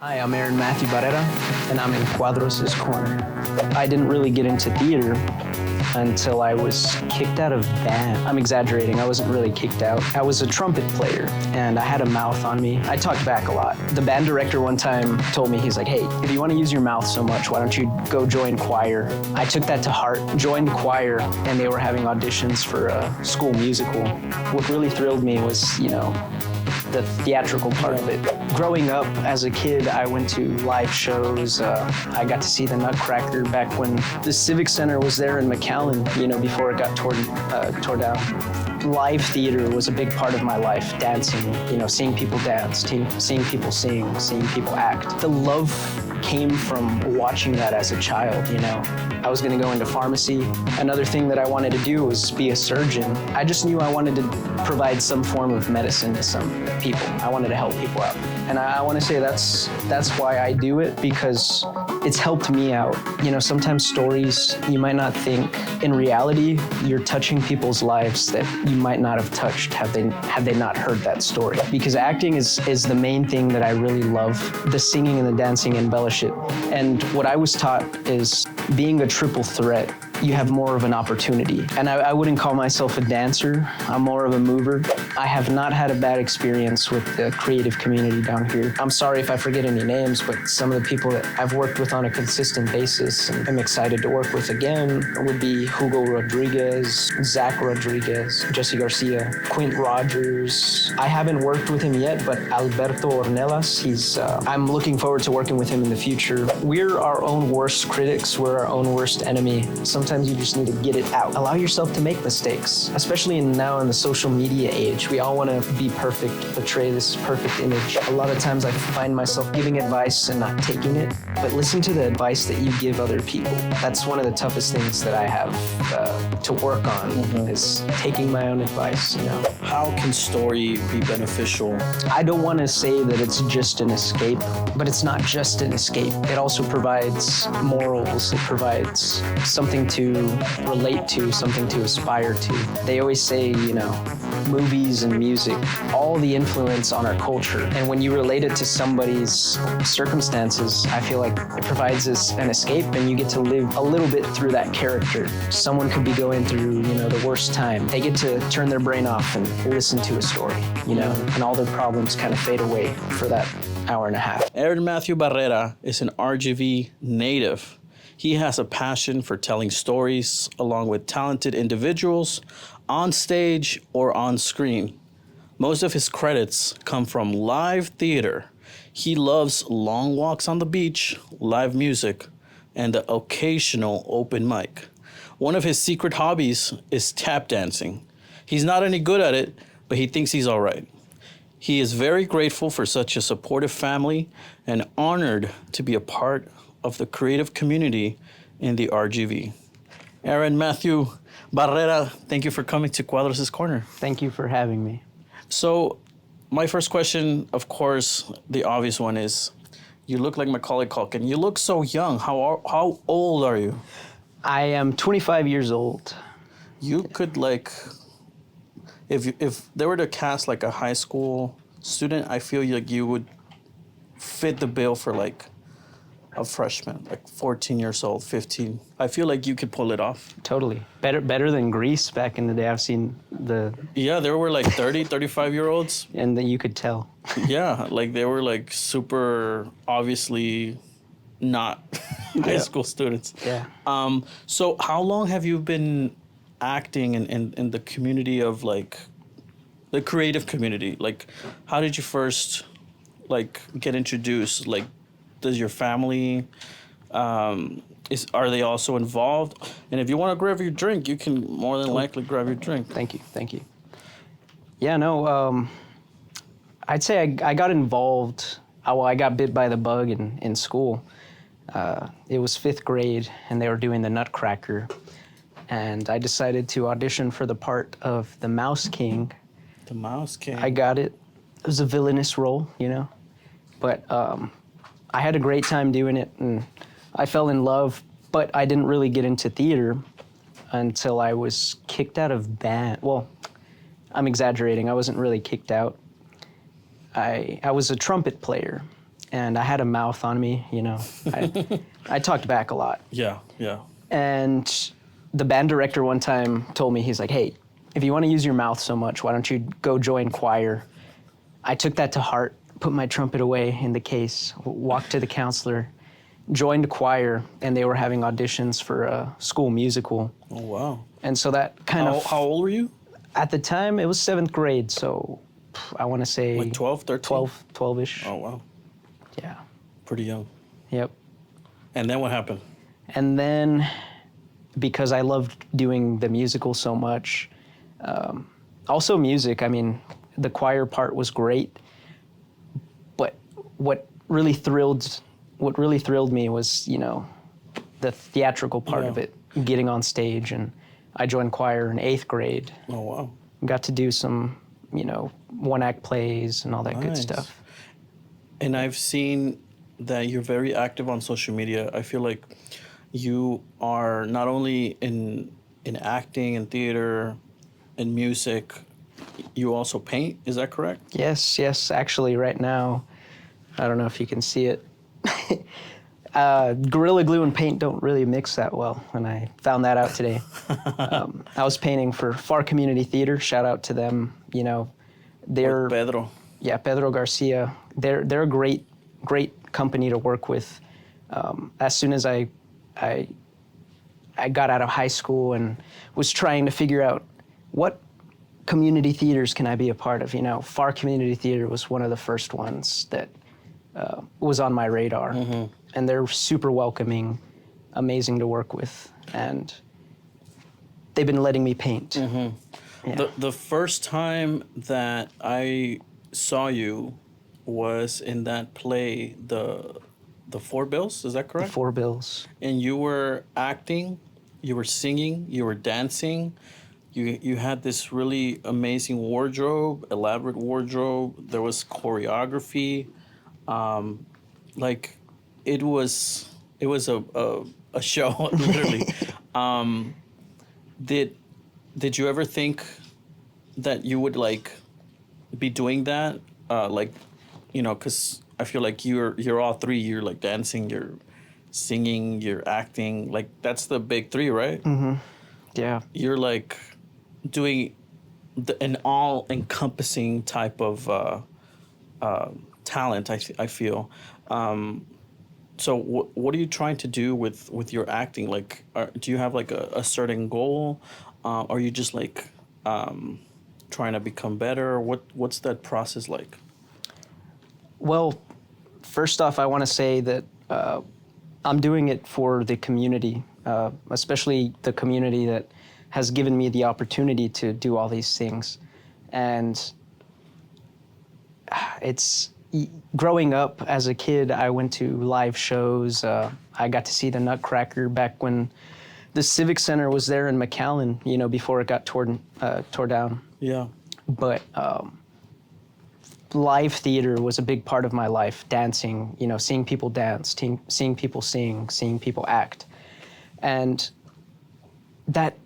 Hi, I'm Aaron Matthew Barrera, and I'm in Cuadros Corner. I didn't really get into theater until I was kicked out of band. I'm exaggerating, I wasn't really kicked out. I was a trumpet player, and I had a mouth on me. I talked back a lot. The band director one time told me, he's like, hey, if you want to use your mouth so much, why don't you go join choir? I took that to heart, joined choir, and they were having auditions for a school musical. What really thrilled me was, the theatrical part of it. Growing up as a kid, I went to live shows. I got to see the Nutcracker back when the Civic Center was there in McAllen, before it got tore down. Live theater was a big part of my life, dancing, seeing people dance, seeing people sing, seeing people act. The love came from watching that as a child, I was gonna go into pharmacy. Another thing that I wanted to do was be a surgeon. I just knew I wanted to provide some form of medicine to some people. I wanted to help people out. And I want to say that's why I do it, because it's helped me out. Sometimes stories you might not think, in reality, you're touching people's lives that you might not have touched had they not heard that story. Because acting is the main thing that I really love. The singing and the dancing embellish it. And what I was taught is being a triple threat, you have more of an opportunity. And I wouldn't call myself a dancer, I'm more of a mover. I have not had a bad experience with the creative community down here. I'm sorry if I forget any names, but some of the people that I've worked with on a consistent basis and I'm excited to work with again would be Hugo Rodriguez, Zach Rodriguez, Jesse Garcia, Quint Rogers. I haven't worked with him yet, but Alberto Ornelas, I'm looking forward to working with him in the future. We're our own worst critics, we're our own worst enemy. Sometimes you just need to get it out. Allow yourself to make mistakes, especially now in the social media age. We all want to be perfect, portray this perfect image. A lot of times I find myself giving advice and not taking it, but listen to the advice that you give other people. That's one of the toughest things that I have to work on, is taking my own advice, How can story be beneficial? I don't want to say that it's just an escape, but it's not just an escape. It also provides morals. It provides something to relate to, something to aspire to. They always say, movies and music, all the influence on our culture. And when you relate it to somebody's circumstances, I feel like it provides us an escape and you get to live a little bit through that character. Someone could be going through, the worst time. They get to turn their brain off and listen to a story, and all their problems kind of fade away for that hour and a half. Aaron Matthew Barrera is an RGV native. He has a passion for telling stories along with talented individuals on stage or on screen. Most of his credits come from live theater. He loves long walks on the beach, live music, and the occasional open mic. One of his secret hobbies is tap dancing. He's not any good at it, but he thinks he's all right. He is very grateful for such a supportive family and honored to be a part of the creative community in the RGV. Aaron Matthew Barrera, thank you for coming to Cuadros Corner. Thank you for having me. So my first question, of course, the obvious one is, you look like Macaulay Culkin. You look so young. How old are you? I am 25 years old. You could if they were to cast like a high school student, I feel like you would fit the bill for like a freshman, like 14 years old, 15. I feel like you could pull it off. Totally. Better than Grease back in the day. I've seen Yeah, there were like 30, 35-year-olds. And then you could tell. Yeah, like they were like super obviously not high school students. Yeah. So how long have you been acting in the community of like the creative community? Like how did you first like get introduced? Like does your family are they also involved? And if you want to grab your drink, you can more than likely grab your drink. Thank you. Yeah, no, I'd say I got involved, I got bit by the bug in school. It was 5th grade and they were doing the Nutcracker. And I decided to audition for the part of the Mouse King. The Mouse King. I got it. It was a villainous role, But I had a great time doing it, and I fell in love, but I didn't really get into theater until I was kicked out of band. Well, I'm exaggerating. I wasn't really kicked out. I was a trumpet player, and I had a mouth on me, you know. I talked back a lot. Yeah, yeah. And the band director one time told me, he's like, hey, if you want to use your mouth so much, why don't you go join choir? I took that to heart, put my trumpet away in the case, walked to the counselor, joined choir, and they were having auditions for a school musical. Oh, wow. And so that kind of... How old were you? At the time, it was 7th grade, so I want to say... Like 12, 13? 12-ish. Oh, wow. Yeah. Pretty young. Yep. And then what happened? And then, because I loved doing the musical so much, also music, I mean, the choir part was great, but what really thrilled me was, you know, the theatrical part of it, getting on stage, and I joined choir in 8th grade. Oh, wow. Got to do some, you know, one-act plays and all that good stuff. And I've seen that you're very active on social media. I feel like you are not only in acting and theater and music, you also paint. Is that correct? Yes. Actually, right now, I don't know if you can see it. Gorilla Glue and paint don't really mix that well, and I found that out today. I was painting for Far Community Theater. Shout out to them. You know, they're With Pedro. Yeah, Pedro Garcia. They're a great company to work with. As soon as I got out of high school and was trying to figure out what community theaters can I be a part of, you know, Far Community Theater was one of the first ones that was on my radar. Mm-hmm. And they're super welcoming, amazing to work with, and they've been letting me paint. Mm-hmm. Yeah. The first time that I saw you was in that play, the Four Bills, is that correct? The Four Bills. And you were acting, you were singing, you were dancing. You had this really amazing wardrobe, elaborate wardrobe. There was choreography. Like, it was a show, literally. Did you ever think that you would, like, be doing that? Like, you know, because I feel like you're all three. You're, like, dancing, you're singing, you're acting. Like, that's the big three, right? Mm-hmm. Yeah. You're, like, doing an all-encompassing type of talent, I feel. So what are you trying to do with your acting? Like, do you have, like, a certain goal? Are you just, like, trying to become better? What's that process like? Well, first off, I want to say that I'm doing it for the community, especially the community that has given me the opportunity to do all these things. And it's... Growing up as a kid, I went to live shows. I got to see the Nutcracker back when the Civic Center was there in McAllen, you know, before it got tore down. Yeah. But live theater was a big part of my life, dancing, you know, seeing people dance, seeing people sing, seeing people act. And that,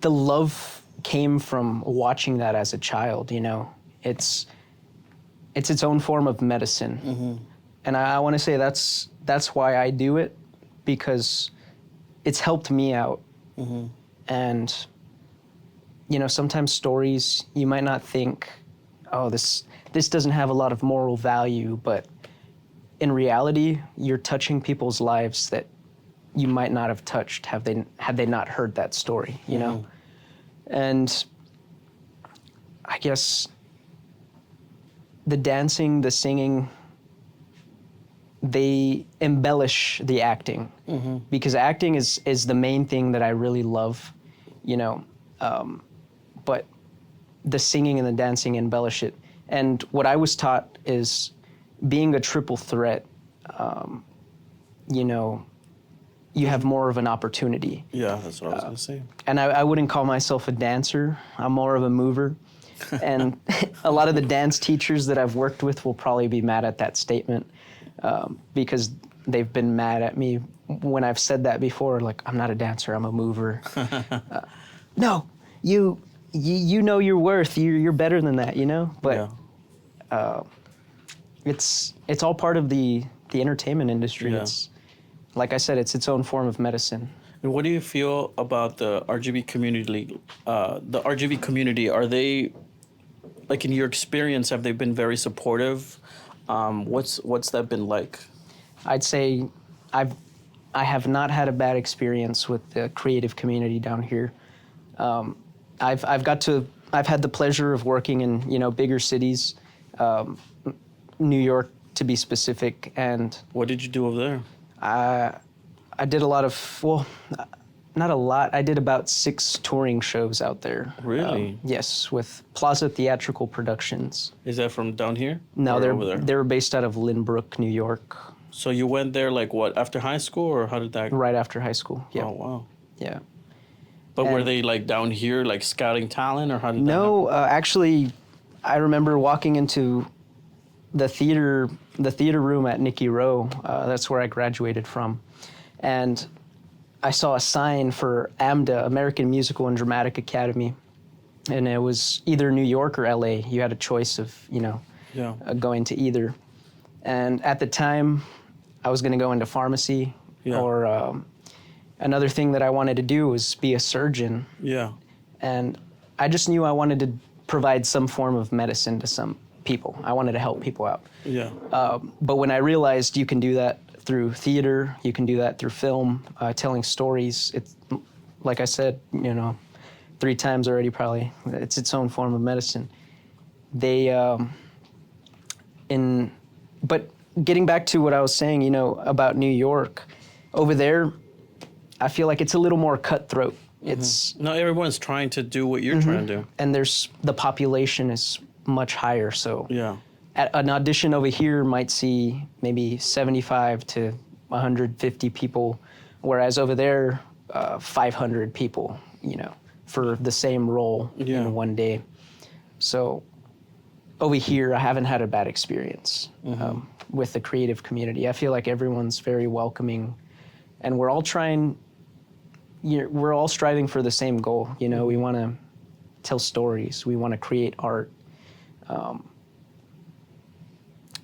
the love came from watching that as a child, you know. It's its own form of medicine. Mm-hmm. And I want to say that's why I do it, because it's helped me out. Mm-hmm. And, you know, sometimes stories, you might not think, oh, this doesn't have a lot of moral value, but in reality, you're touching people's lives that you might not have touched had they not heard that story, you mm-hmm. know? And I guess the dancing, the singing, they embellish the acting. Mm-hmm. Because acting is the main thing that I really love, you know, but the singing and the dancing embellish it. And what I was taught is being a triple threat, you know, you have more of an opportunity. Yeah, that's what I was going to say. And I wouldn't call myself a dancer. I'm more of a mover. And a lot of the dance teachers that I've worked with will probably be mad at that statement, because they've been mad at me when I've said that before, like, I'm not a dancer, I'm a mover. No, you know your worth, you're better than that, you know? But it's all part of the entertainment industry. Yeah. It's like I said, it's its own form of medicine. And what do you feel about the RGB community? The RGB community, are they, like in your experience, have they been very supportive? What's that been like? I'd say I have not had a bad experience with the creative community down here. I've had the pleasure of working in bigger cities, New York to be specific, and What did you do over there? I did a lot of, well, not a lot. I did about 6 touring shows out there. Really? Yes, with Plaza Theatrical Productions. Is that from down here? No, Or they're over there. they're based out of Lynbrook, New York, So you went there like what, after high school, or how did that? right after high school. Yeah, Oh wow. yeah. But were And- they like down here, like scouting talent, or how did that No, actually, I remember walking into the theater room at Nicky Rowe. That's where I graduated from, and I saw a sign for AMDA, American Musical and Dramatic Academy, and it was either New York or LA. You had a choice of Yeah. going to either. And at the time, I was going to go into pharmacy, Yeah. or another thing that I wanted to do was be a surgeon. Yeah. And I just knew I wanted to provide some form of medicine to some people. I wanted to help people out. Yeah. But when I realized you can do that through theater, you can do that through film, telling stories, it's, like I said, 3 times already probably, it's its own form of medicine. But getting back to what I was saying, about New York, over there, I feel like it's a little more cutthroat. It's No, everyone's trying to do what you're trying to do. and the population is much higher. So Yeah. an audition over here might see maybe 75 to 150 people, whereas over there, 500 people, for the same role Yeah. in one day. So over here, I haven't had a bad experience with the creative community. I feel like everyone's very welcoming, and we're all striving for the same goal. We want to tell stories. We want to create art.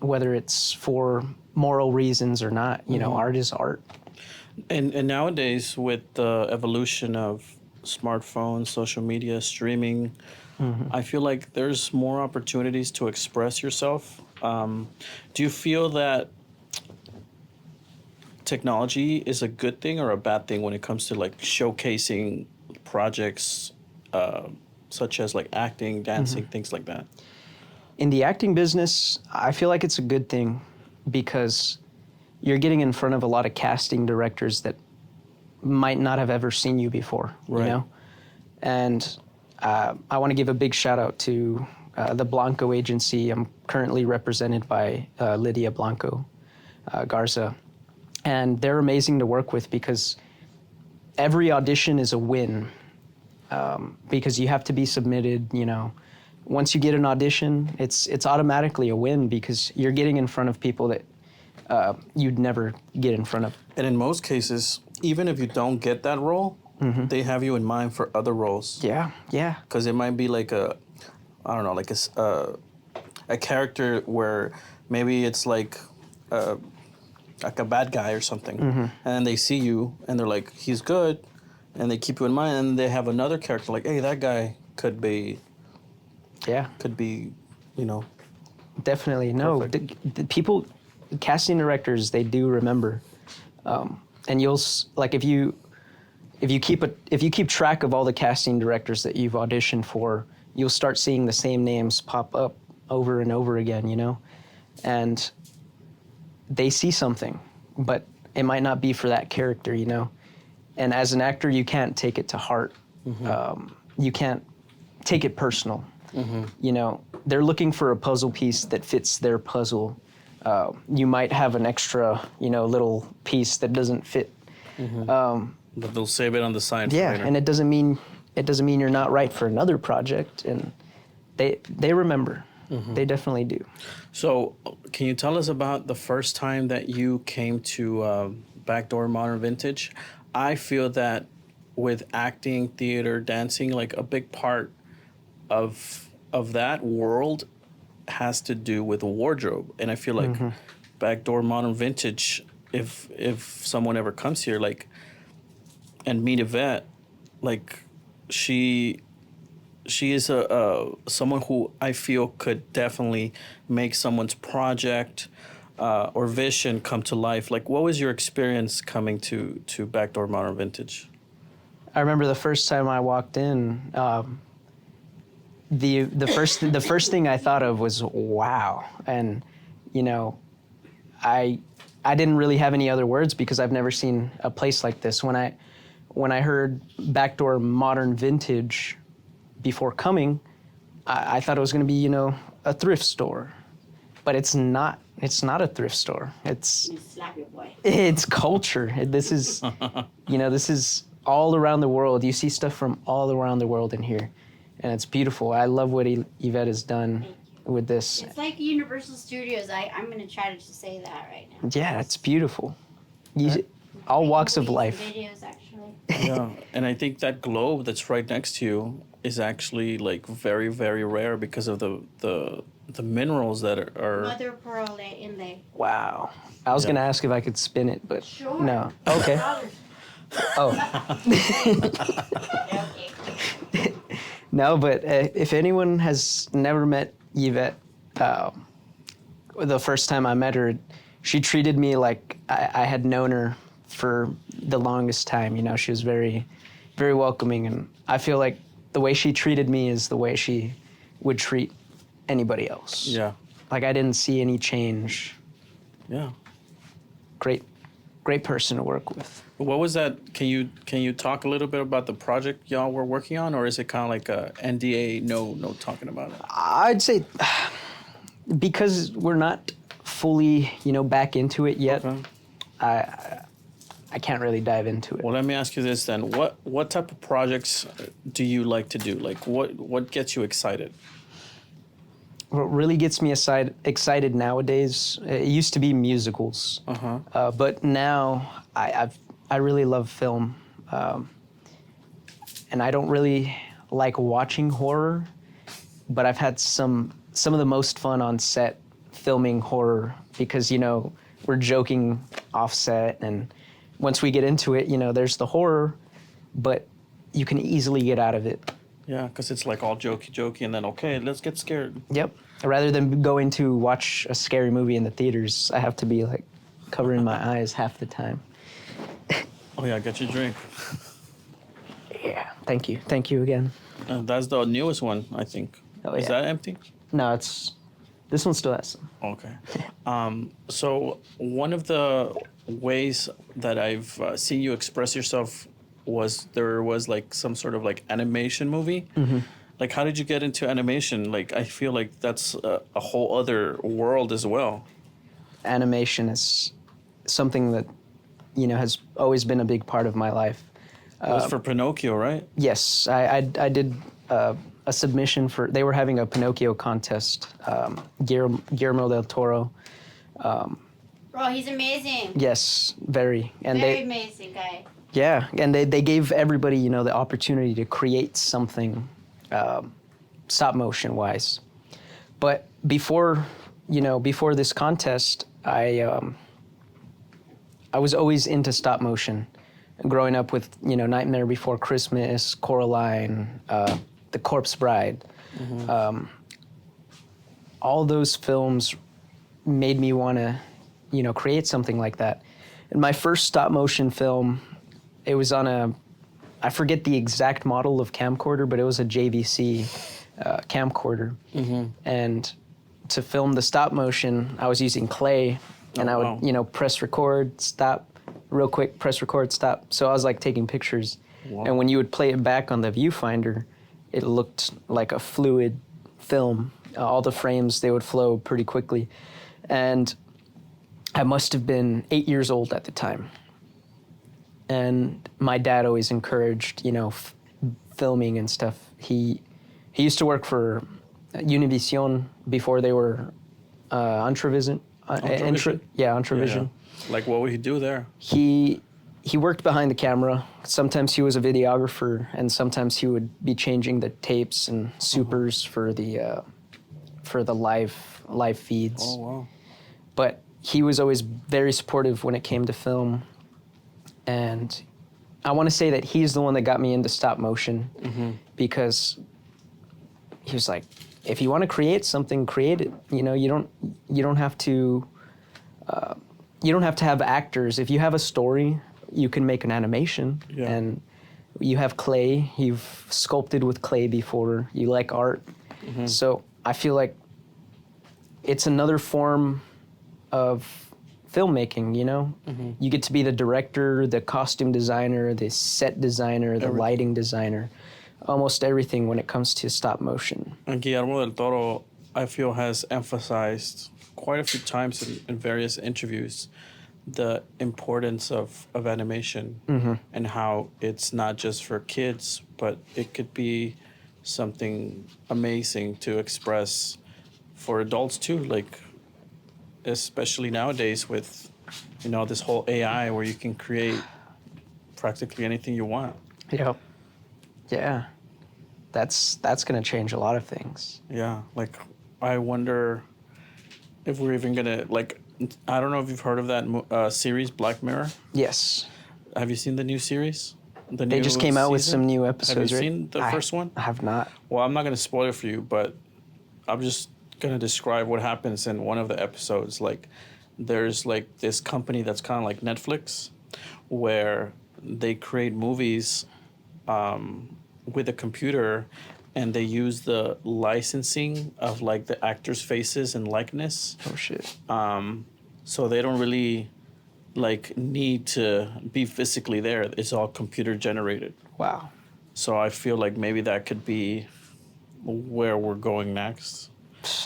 Whether it's for moral reasons or not, art is art. And nowadays, with the evolution of smartphones, social media, streaming, I feel like there's more opportunities to express yourself. Do you feel that technology is a good thing or a bad thing when it comes to like showcasing projects such as like acting, dancing, things like that? In the acting business, I feel like it's a good thing because you're getting in front of a lot of casting directors that might not have ever seen you before, Right. And I want to give a big shout out to the Blanco agency. I'm currently represented by Lydia Blanco Garza, and they're amazing to work with because every audition is a win, because you have to be submitted, Once you get an audition, it's automatically a win because you're getting in front of people that you'd never get in front of. And in most cases, even if you don't get that role, they have you in mind for other roles. Yeah, yeah. Because it might be like a character where maybe it's like a bad guy or something, and they see you and they're like, he's good, and they keep you in mind, and they have another character like, hey, that guy could be, Yeah, definitely. No, the people, casting directors, they do remember, and if you keep track of all the casting directors that you've auditioned for, you'll start seeing the same names pop up over and over again, and they see something, but it might not be for that character, and as an actor, you can't take it to heart. You can't take it personal. They're looking for a puzzle piece that fits their puzzle. You might have an extra, little piece that doesn't fit. but they'll save it on the side. Yeah, for later. and it doesn't mean you're not right for another project, and they remember. They definitely do. So, can you tell us about the first time that you came to Backdoor Modern Vintage? I feel that with acting, theater, dancing, like a big part of that world has to do with wardrobe, and I feel like Backdoor Modern Vintage. If someone ever comes here, like, and meet Yvette, like, she is a someone who I feel could definitely make someone's project or vision come to life. Like, what was your experience coming to Backdoor Modern Vintage? I remember the first time I walked in, the first thing I thought of was wow, and you know, I didn't really have any other words because I've never seen a place like this. When I heard Backdoor Modern Vintage before coming, I thought it was going to be, you know, a thrift store, but it's not. It's not a thrift store. You slap your boy. It's culture. This is, you know, this is all around the world. You see stuff from all around the world in here, and it's beautiful. I love what Yvette has done with this. It's like Universal Studios. I'm going to try to just say that right now. Yeah, it's beautiful. All walks of Movies and life. Videos, actually. Yeah, and I think that globe that's right next to you is actually like very, very rare because of the minerals that are. Mother of pearl inlay. Wow. I was Yeah. gonna ask if I could spin it, but Sure. no. Okay. Oh. Okay. No, but if anyone has never met Yvette, the first time I met her, she treated me like I had known her for the longest time. You know, she was very, very welcoming, and I feel like the way she treated me is the way she would treat anybody else. Yeah, Like I didn't see any change. yeah. Great person to work with. What was that? Can you talk a little bit about the project y'all were working on, or is it kind of like a NDA? No talking about it. I'd say because we're not fully, you know, back into it yet. Okay. I can't really dive into it. Well, let me ask you this then: what type of projects do you like to do? Like, what gets you excited? What really gets me excited nowadays, it used to be musicals, but now I really love film, and I don't really like watching horror, but I've had some of the most fun on set filming horror because, you know, we're joking off set, and once we get into it, you know, there's the horror, but you can easily get out of it. Yeah, because it's like all jokey, and then okay, let's get scared. Yep. Rather than going to watch a scary movie in the theaters, I have to be like covering my eyes half the time. Oh yeah, get your drink. Yeah. Thank you again. That's the newest one, I think. Oh, Is yeah. that empty? No, this one still has some. Okay. So one of the ways that I've seen you express yourself was there was like some sort of like animation movie. Mm-hmm. Like, how did you get into animation? Like, I feel like that's a whole other world as well. Animation is something that, you know, has always been a big part of my life. It was for Pinocchio, right? Yes, I did a submission for. They were having a Pinocchio contest. Guillermo del Toro. Bro, he's amazing. Yes, very. And Very amazing guy. Yeah, and they gave everybody, you know, the opportunity to create something stop motion wise. But before this contest, I was always into stop motion. Growing up with, you know, Nightmare Before Christmas, Coraline, The Corpse Bride. All those films made me want to, you know, create something like that. And my first stop motion film, it was on I forget the exact model of camcorder, but it was a JVC camcorder. And to film the stop motion, I was using clay, and I would, you know, press record, stop, real quick, press record, stop. So I was like taking pictures. Wow. And when you would play it back on the viewfinder, it looked like a fluid film. All the frames, they would flow pretty quickly. And I must have been 8 years old at the time. And my dad always encouraged, you know, filming and stuff. He used to work for Univision before they were Intravision. Intravision? Intravision. Yeah. Like, what would he do there? He worked behind the camera. Sometimes he was a videographer, and sometimes he would be changing the tapes and supers for for the live feeds. Oh, wow. But he was always very supportive when it came to film. And I want to say that he's the one that got me into stop motion because he was like, if you want to create something, create it. You know, you don't have to have actors. If you have a story, you can make an animation. Yeah. And you have clay. You've sculpted with clay before. You like art. So I feel like it's another form of filmmaking, you know? You get to be the director, the costume designer, the set designer, the lighting designer, almost everything when it comes to stop motion. And Guillermo del Toro, I feel, has emphasized quite a few times in various interviews the importance of animation and how it's not just for kids, but it could be something amazing to express for adults too, like especially nowadays with, you know, this whole AI where you can create practically anything you want. Yep. Yeah. That's going to change a lot of things. Yeah, like I wonder if we're even gonna, like, I don't know if you've heard of that series Black Mirror. Yes. Have you seen the new series? They just came out with some new episodes. Have you right? seen the first one? I have not. Well, I'm not gonna spoil it for you, but I'm just gonna describe what happens in one of the episodes. Like, there's like this company that's kind of like Netflix, where they create movies with a computer, and they use the licensing of like the actors' faces and likeness. Oh shit. So they don't really like need to be physically there. It's all computer generated. Wow. So I feel like maybe that could be where we're going next.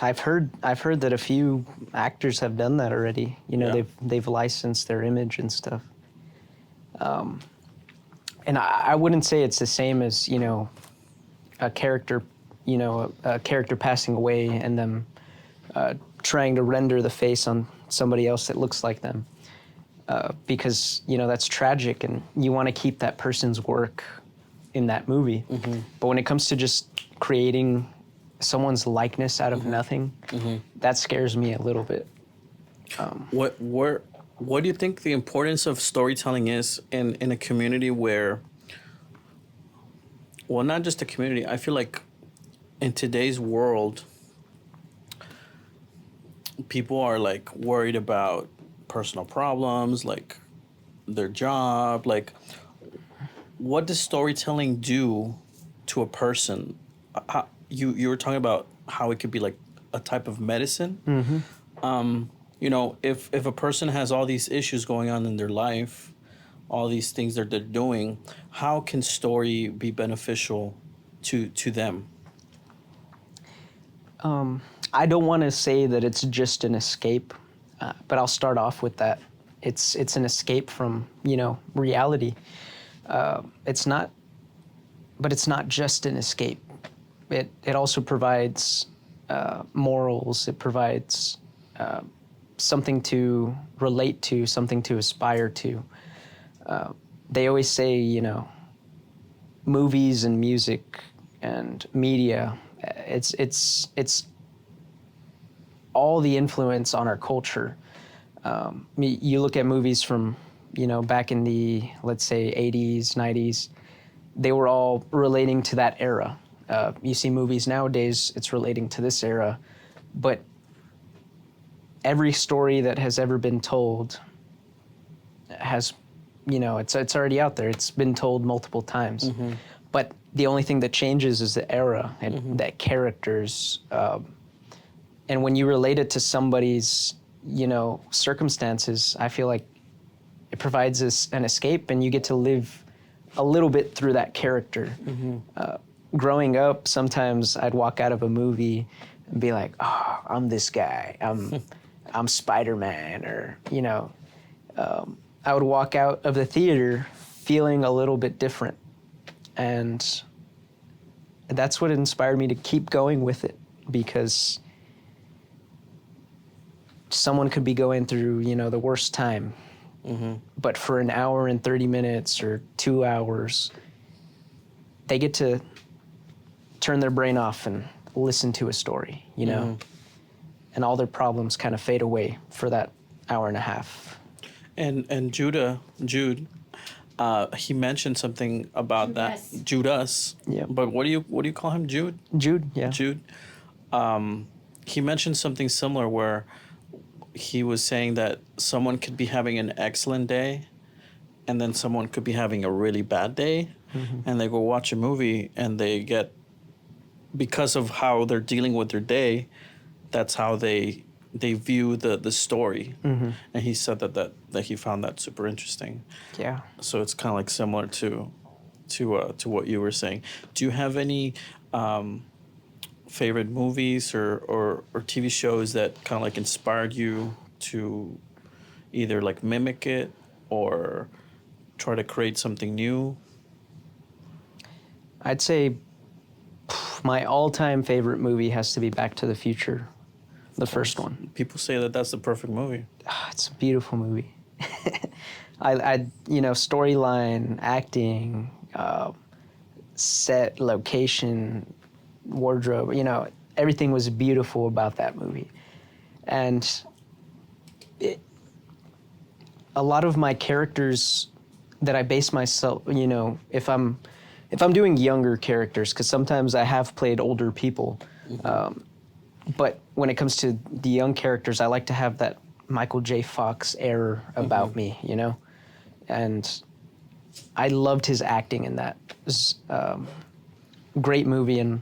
I've heard that a few actors have done that already. You know, Yeah. they've licensed their image and stuff. And I wouldn't say it's the same as, you know, a character passing away and them trying to render the face on somebody else that looks like them. Because, you know, that's tragic and you want to keep that person's work in that movie. But when it comes to just creating someone's likeness out of nothing, that scares me a little bit. What do you think the importance of storytelling is in a community where, well, not just a community, I feel like in today's world, people are like worried about personal problems, like their job, like what does storytelling do to a person? You were talking about how it could be like a type of medicine. You know, if a person has all these issues going on in their life, all these things that they're doing, how can story be beneficial to them? I don't want to say that it's just an escape, but I'll start off with that. It's an escape from, you know, reality. It's not just an escape. It also provides morals. It provides something to relate to, something to aspire to. They always say, you know, movies and music and media, it's all the influence on our culture. You look at movies from, you know, back in the, let's say, 80s, 90s, they were all relating to that era. You see movies nowadays, it's relating to this era, but every story that has ever been told has, you know, it's already out there. It's been told multiple times. But the only thing that changes is the era and that characters. And when you relate it to somebody's, you know, circumstances, I feel like it provides us an escape and you get to live a little bit through that character. Growing up, sometimes I'd walk out of a movie and be like, oh, I'm this guy. I'm Spider-Man, or, you know, I would walk out of the theater feeling a little bit different. And that's what inspired me to keep going with it, because someone could be going through, you know, the worst time. But for an hour and 30 minutes or 2 hours, they get to turn their brain off and listen to a story, you know, and all their problems kind of fade away for that hour and a half. And Jude, he mentioned something about Judas. that. Judas. Yeah. But what do you call him? Jude? Jude, yeah. Jude. He mentioned something similar where he was saying that someone could be having an excellent day and then someone could be having a really bad day, and they go watch a movie and they get, because of how they're dealing with their day, that's how they view the story. And he said that he found that super interesting. Yeah. So it's kind of like similar to what you were saying. Do you have any favorite movies or TV shows that kind of like inspired you to either like mimic it or try to create something new? I'd say my all-time favorite movie has to be Back to the Future, the first one. People say that that's the perfect movie. It's a beautiful movie. I storyline, acting, set, location, wardrobe, everything was beautiful about that movie. And a lot of my characters that I base myself, if I'm doing younger characters, because sometimes I have played older people, but when it comes to the young characters, I like to have that Michael J. Fox air about me, and I loved his acting in that. It was great movie, and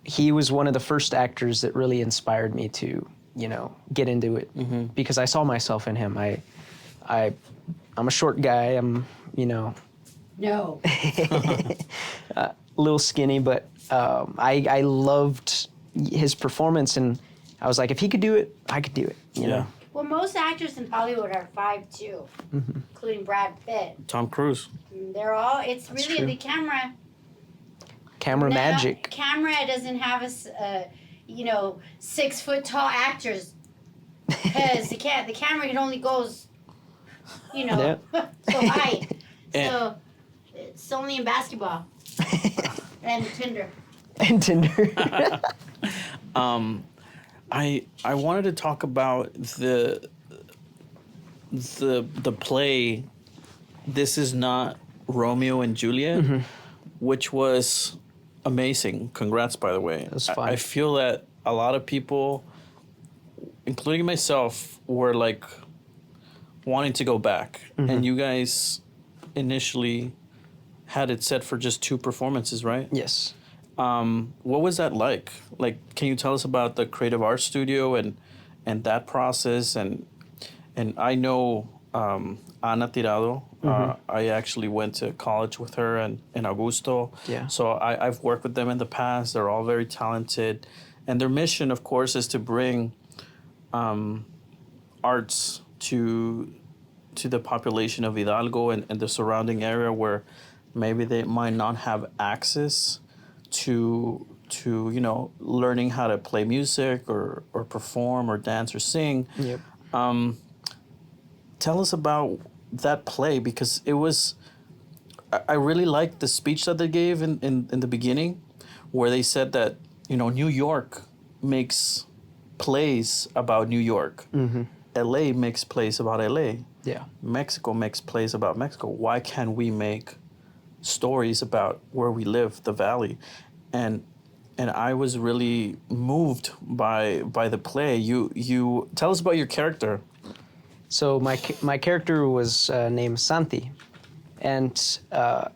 he was one of the first actors that really inspired me to, get into it, because I saw myself in him. I'm a short guy. I'm, No. a little skinny, but I loved his performance, and I was like, if he could do it, I could do it. You know. Well, most actors in Hollywood are 5'2", including Brad Pitt. Tom Cruise. They're all. It's That's really true. the camera. Camera magic. Camera doesn't have us, 6 foot tall actors, because the camera can only goes, so high. So it's only in basketball and Tinder. And Tinder. I wanted to talk about the play. This is not Romeo and Juliet, which was amazing. Congrats, by the way. It was fun. I feel that a lot of people, including myself, were like wanting to go back, and you guys initially had it set for just 2 performances, right? Yes. What was that like? Like, can you tell us about the creative art studio and that process? And I know Ana Tirado. I actually went to college with her and Augusto. Yeah. So I've worked with them in the past. They're all very talented, and their mission, of course, is to bring arts to the population of Hidalgo and the surrounding area where maybe they might not have access to learning how to play music or perform or dance or sing. Yep. Tell us about that play, because it was, I really liked the speech that they gave in the beginning, where they said that New York makes plays about New York. LA makes plays about LA. Yeah. Mexico makes plays about Mexico. Why can't we make stories about where we live, the valley? And I was really moved by the play. You tell us about your character. So my character was named Santi, and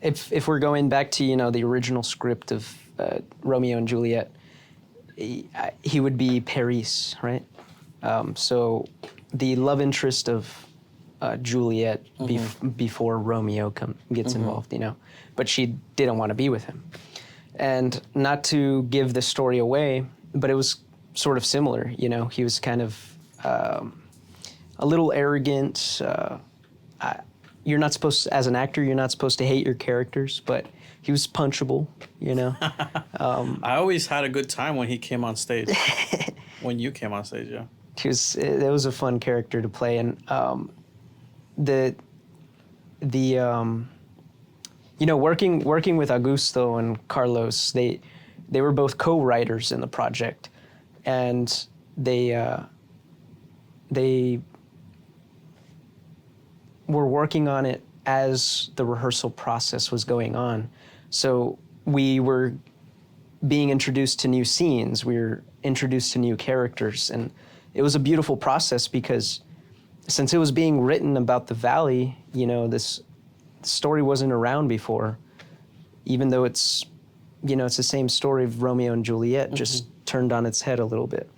if we're going back to the original script of Romeo and Juliet, he would be Paris, right? So the love interest of Juliet before Romeo gets involved, but she didn't want to be with him. And not to give the story away, but it was sort of similar, he was kind of a little arrogant. You're not supposed to, as an actor, you're not supposed to hate your characters, but he was punchable, I always had a good time when he came on stage. When you came on stage, yeah. It was a fun character to play, and working with Augusto and Carlos, they were both co-writers in the project, and they were working on it as the rehearsal process was going on. So we were being introduced to new scenes, we were introduced to new characters, and it was a beautiful process because since it was being written about the Valley, you know, this story wasn't around before, even though it's, you know, it's the same story of Romeo and Juliet, just turned on its head a little bit.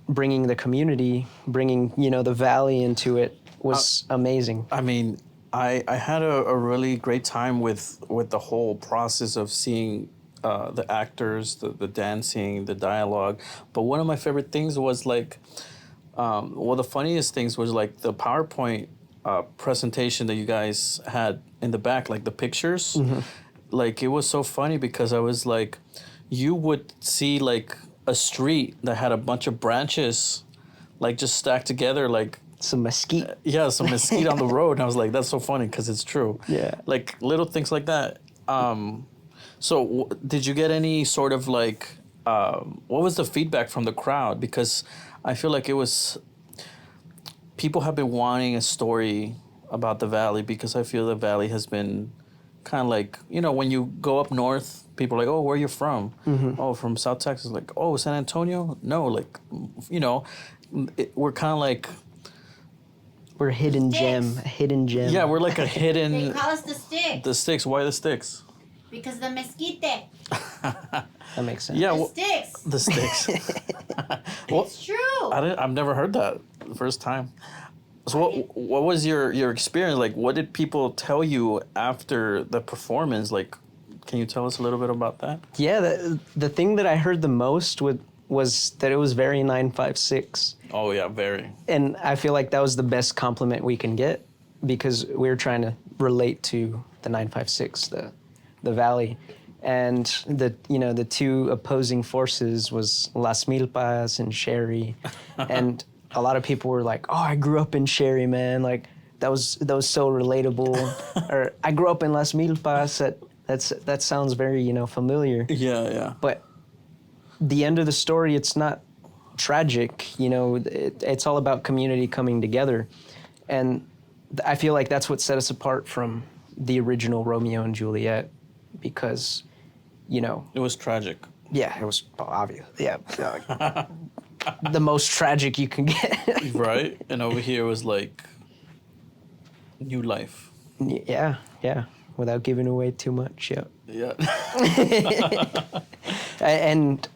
Bringing the community, bringing, you know, the Valley into it was amazing. I mean, I had a really great time with the whole process of seeing the actors, the dancing, the dialogue. But one of my favorite things was like, well, the funniest things was like the PowerPoint presentation that you guys had in the back, like the pictures. Like, it was so funny because I was like, you would see like a street that had a bunch of branches, like just stacked together, like Some mesquite. yeah, some mesquite on the road. And I was like, that's so funny because it's true. Yeah. Like little things like that. So did you get any sort of like, what was the feedback from the crowd? Because I feel like it was, people have been wanting a story about the Valley because I feel the Valley has been kind of like, you know, when you go up north, people are like, oh, where are you from? Oh, from South Texas. Like, oh, San Antonio? No, like, you know, we're kind of like, We're a hidden gem. A hidden gem. yeah, we're like a They hidden, call us the stick the sticks. Why the sticks? because the mesquite. That makes sense. Yeah, The well, sticks. the sticks. Well, It's true. I've never heard that the first time. So what was your experience like? What did people tell you after the performance? Like, can you tell us a little bit about that? Yeah, the thing that I heard the most was that it was very 956. Oh yeah, very. And I feel like that was the best compliment we can get because we were trying to relate to the 956, the Valley. And the two opposing forces was Las Milpas and Sherry. And a lot of people were like, oh, I grew up in Sherry, man. Like, that was so relatable. Or I grew up in Las Milpas. That sounds very, you know, familiar. Yeah, yeah. But the end of the story, it's not tragic. You know, it's all about community coming together. And I feel like that's what set us apart from the original Romeo and Juliet because, you know. It was tragic. Yeah, it was obvious. Yeah. The most tragic you can get. Right? And over here was like new life. Yeah. Without giving away too much, yeah. Yeah. And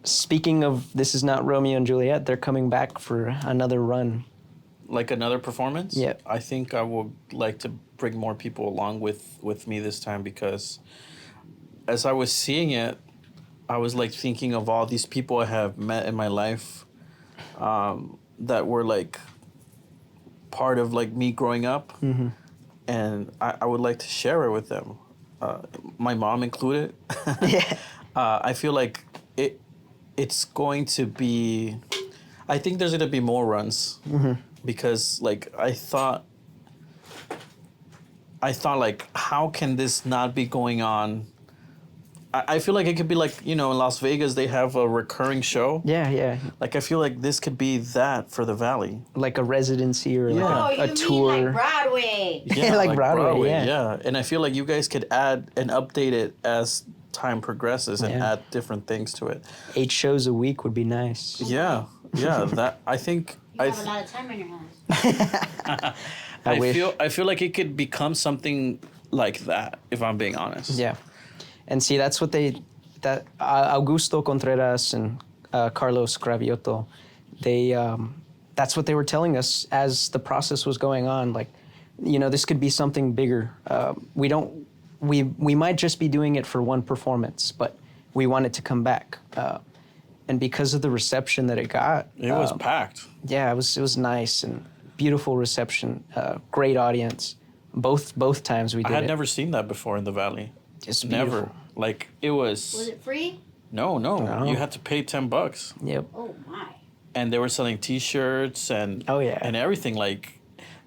speaking of This Is Not Romeo and Juliet, they're coming back for another run. Like another performance? Yeah. I think I would like to bring more people along with me this time because as I was seeing it, I was like thinking of all these people I have met in my life that were like part of like me growing up. And I would like to share it with them. My mom included. Yeah. I feel like it's going to be, I think there's going to be more runs because like I thought like, how can this not be going on? I feel like it could be like, you know, in Las Vegas, they have a recurring show. Yeah. Like, I feel like this could be that for the Valley. Like a residency or Oh, like you a mean tour. like Broadway? Yeah, Like Broadway, yeah. And I feel like you guys could add and update it as time progresses and Yeah. add different things to it. 8 shows a week would be nice. Yeah, that I think You have a lot of time on your hands. I wish. I feel like it could become something like that if I'm being honest. Yeah. And see, that's what Augusto Contreras and Carlos Cravioto, that's what they were telling us as the process was going on. Like, you know, this could be something bigger. We might just be doing it for one performance, but we want it to come back. And because of the reception that it got, It was packed. yeah, it was nice and beautiful reception, great audience. Both times we did I had it. never seen that before in the Valley. Just Never. beautiful. Like it was. Was it free? No. No. You had to pay $10, Yep. Oh my. and they were selling T-shirts and Oh, yeah. and everything. Like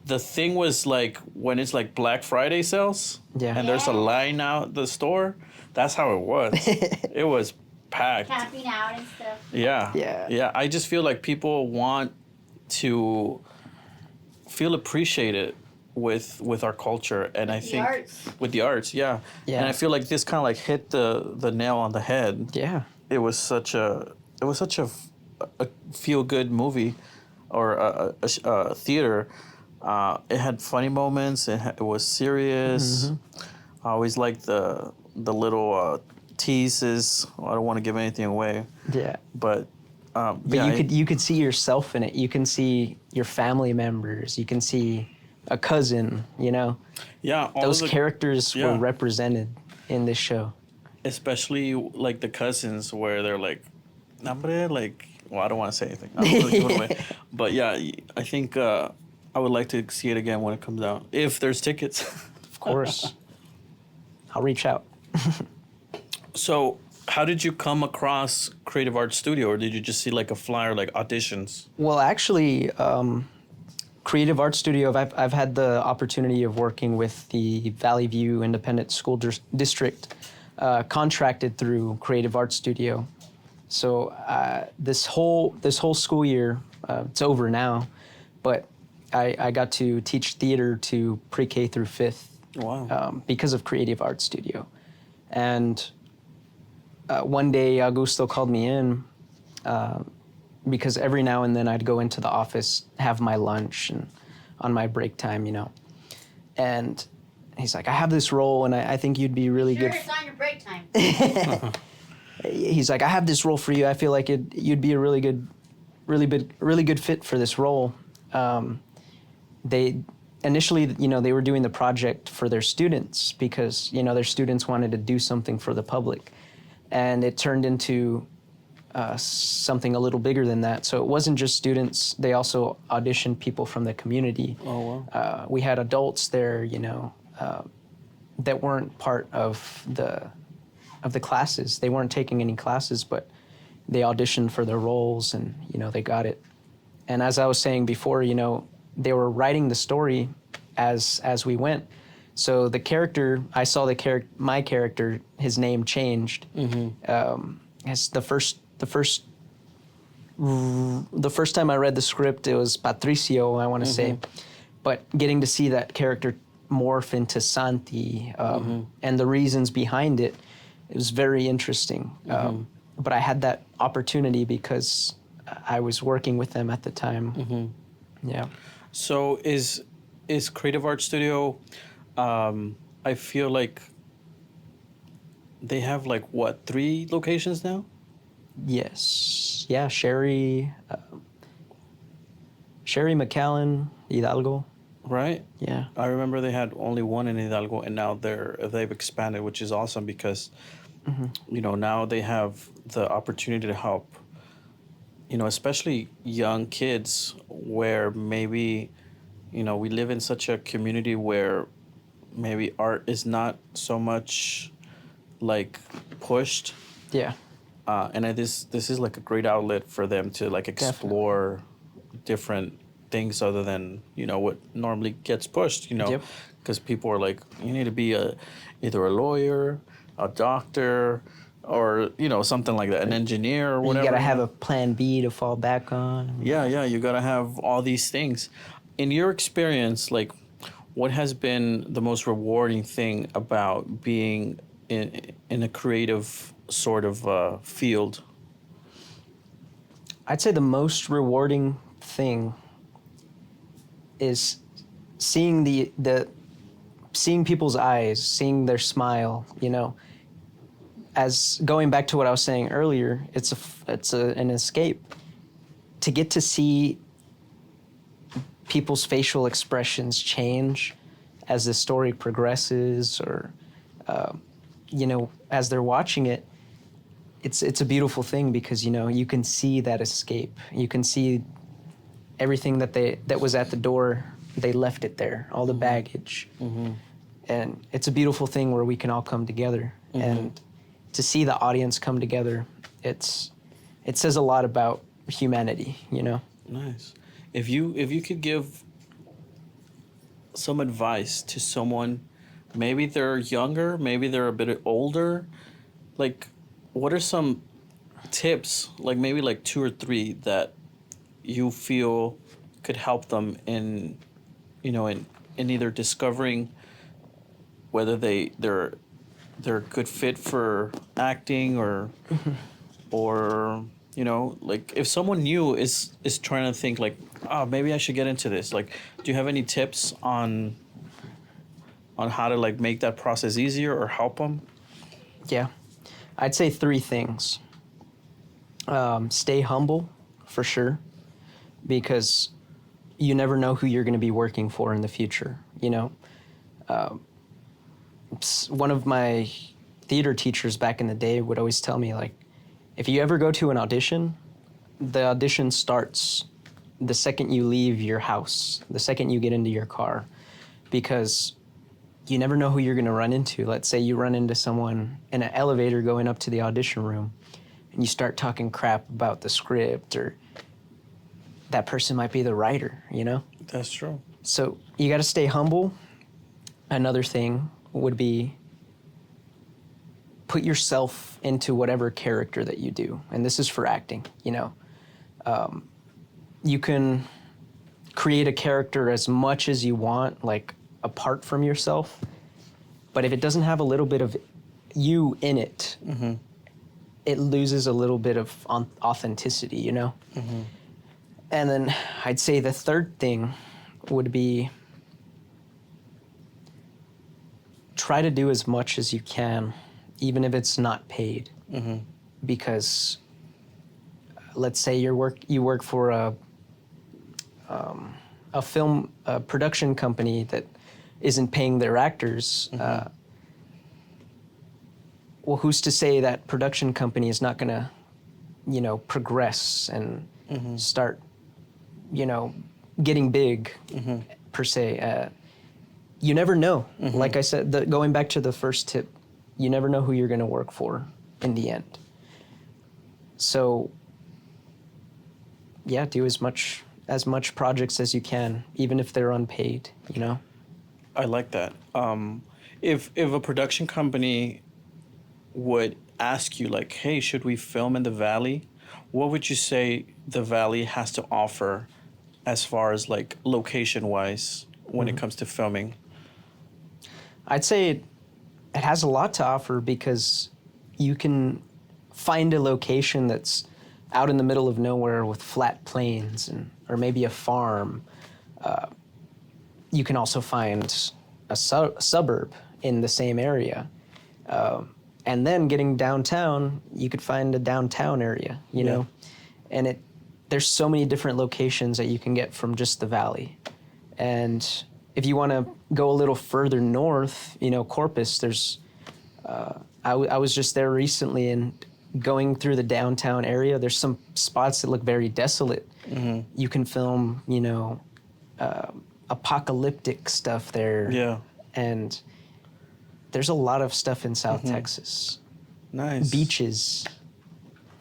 the thing was like when it's like Black Friday sales. Yeah. And there's a Yeah. line out the store. That's how it was. It was packed. Camping out and stuff. Yeah. Yeah. Yeah. I just feel like people want to feel appreciated with our culture, and I think arts. with the arts, yeah. Yeah. And I feel like this kind of like hit the nail on the head. Yeah. It was such a feel good movie, or a theater. It had funny moments. It was serious. I always liked the little teases. I don't want to give anything away, Yeah. but But you could see yourself in it. You can see your family members. You can see a cousin. You know, yeah, all those the, characters yeah. were represented in this show. especially like the cousins where they're like, "Hombre," like, well, I don't want to say anything. I don't really give it away. But yeah, I think I would like to see it again when it comes out, if there's tickets. Of course, I'll reach out. So, how did you come across Creative Arts Studio, or did you just see like a flyer, like auditions? Well, actually, Creative Arts Studio, I've had the opportunity of working with the Valley View Independent School District, contracted through Creative Arts Studio. So this whole school year, it's over now, but I got to teach theater to pre-K through 5th. Wow. Because of Creative Arts Studio. And one day Augusto called me in, because every now and then I'd go into the office, have my lunch and on my break time, you know. And he's like, I have this role and I think you'd be really Sure, good. it's on your break time. He's like, I have this role for you. I feel like you'd be a really good fit for this role. They initially, you know, they were doing the project for their students because, you know, their students wanted to do something for the public. And it turned into something a little bigger than that. So it wasn't just students. They also auditioned people from the community. Oh, wow. We had adults there, you know, that weren't part of the classes. They weren't taking any classes, but they auditioned for their roles and, you know, they got it. And as I was saying before, you know, they were writing the story as we went. So the character, I saw my character, his name changed. As the first time I read the script, it was Patricio, I want to say. But getting to see that character morph into Santi, and the reasons behind it, it was very interesting. But I had that opportunity because I was working with them at the time. Yeah. So is Creative Arts Studio, I feel like they have like, what, 3 locations now? Yes. Yeah, Sherry McAllen, Hidalgo. Right? Yeah. I remember they had only one in Hidalgo, and now they've expanded, which is awesome because, you know, now they have the opportunity to help, you know, especially young kids where maybe, you know, we live in such a community where maybe art is not so much like pushed. Yeah. And this is like a great outlet for them to like explore different things other than, you know, what normally gets pushed, you know, because people are like, you need to be either a lawyer, a doctor, or, you know, something like that, an engineer or whatever. You gotta have a plan B to fall back on. Yeah, you gotta have all these things. In your experience, like, what has been the most rewarding thing about being in a creative sort of field? I'd say the most rewarding thing is seeing seeing people's eyes, seeing their smile, you know. As going back to what I was saying earlier, it's an escape. To get to see people's facial expressions change as the story progresses, or you know, as they're watching it, it's a beautiful thing because, you know, you can see that escape. You can see everything that was at the door. They left it there, all the baggage, and it's a beautiful thing where we can all come together. And to see the audience come together, it says a lot about humanity, you know. Nice. If you could give some advice to someone maybe they're younger, maybe they're a bit older. Like, what are some tips, like maybe like 2 or 3 that you feel could help them in, in either discovering whether they're a good fit for acting or like if someone new is trying to think like, oh, maybe I should get into this. Like, do you have any tips on how to like make that process easier or help them? Yeah. I'd say 3 things. Stay humble, for sure, because you never know who you're going to be working for in the future, One of my theater teachers back in the day would always tell me, like, if you ever go to an audition, the audition starts the second you leave your house, the second you get into your car, because you never know who you're going to run into. Let's say you run into someone in an elevator going up to the audition room, and you start talking crap about the script, or that person might be the writer, That's true. So you got to stay humble. Another thing would be put yourself into whatever character that you do. And this is for acting, You can create a character as much as you want, like apart from yourself. But if it doesn't have a little bit of you in it, it loses a little bit of authenticity, And then I'd say the third thing would be try to do as much as you can, even if it's not paid. Because let's say you work for a film production company that isn't paying their actors. Well, who's to say that production company is not going to, progress and start, getting big, per se. You never know. Like I said, going back to the first tip, you never know who you're going to work for in the end. So, yeah, do as much projects as you can, even if they're unpaid, I like that. If a production company would ask you like, hey, should we film in the Valley? What would you say the Valley has to offer as far as like location wise when it comes to filming? I'd say it has a lot to offer because you can find a location that's out in the middle of nowhere with flat plains or maybe a farm. You can also find a suburb in the same area. And then getting downtown, you could find a downtown area, know? And there's so many different locations that you can get from just the Valley. And if you want to go a little further north, Corpus, there's, I was just there recently and going through the downtown area, there's some spots that look very desolate. You can film, apocalyptic stuff there. Yeah. And there's a lot of stuff in South Texas. Nice. Beaches.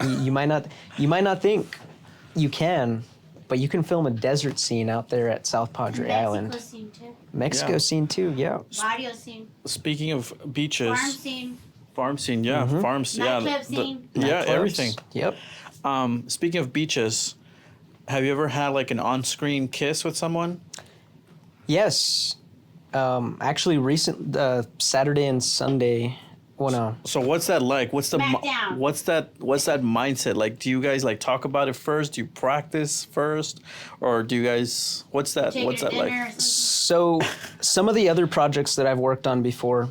You might not think you can, but you can film a desert scene out there at South Padre Island. Mexico scene too. Mexico scene too, yeah. Barrio scene. Speaking of beaches. Farm scene. Yeah. Farms. Nightclub scene. Yeah, Nightclubs. everything. Yep. Speaking of beaches, have you ever had like an on-screen kiss with someone? Yes. Actually, Saturday and Sunday. So what's that like? What's that mindset like? Do you guys like talk about it first? Do you practice first, or do you guys? What's that like? So, some of the other projects that I've worked on before,